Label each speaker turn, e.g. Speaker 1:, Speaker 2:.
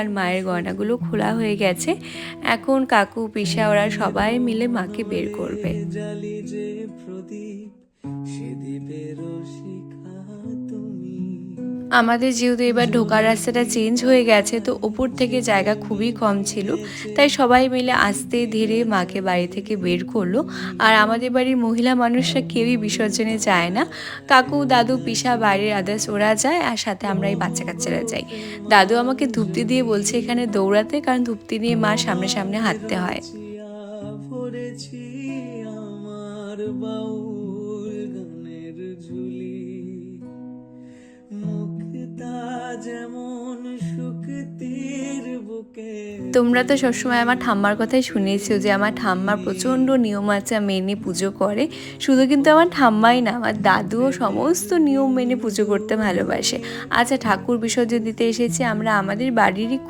Speaker 1: আর মায়ের গয়নাগুলো খোলা হয়ে গেছে। এখন কাকু পিসা ওরা সবাই মিলে মাকে বের করবে। আমাদের যেহেতু এবার ঢোকার রাস্তাটা চেঞ্জ হয়ে গেছে, তো ওপর থেকে জায়গা খুবই কম ছিল, তাই সবাই মিলে আস্তে ধীরে মাকে বাড়ি থেকে বের করলো। আর আমাদের বাড়ির মহিলা মানুষরা কেউই বিসর্জনে যায় না। কাকু দাদু পিসা বাড়ির আদার্স ওরা যায়, আর সাথে আমরা এই বাচ্চা কাচ্চারা যাই। দাদু আমাকে ধূপটি দিয়ে বলছে এখানে দৌড়াতে, কারণ ধূপটি নিয়ে মার সামনে সামনে হাঁটতে হয়। তোমরা তো সবসময় আমার ঠাম্মার কথাই শুনেছো যে আমার ঠাম্মার প্রচণ্ড নিয়ম আছে মেনে পুজো করে। শুধু কিন্তু আমার ঠাম্মাই না, আমার দাদুও সমস্ত নিয়ম মেনে পুজো করতে ভালোবাসে। আচ্ছা, ঠাকুর বিসর্জন দিতে এসেছি আমরা আমাদের বাড়িরই খুব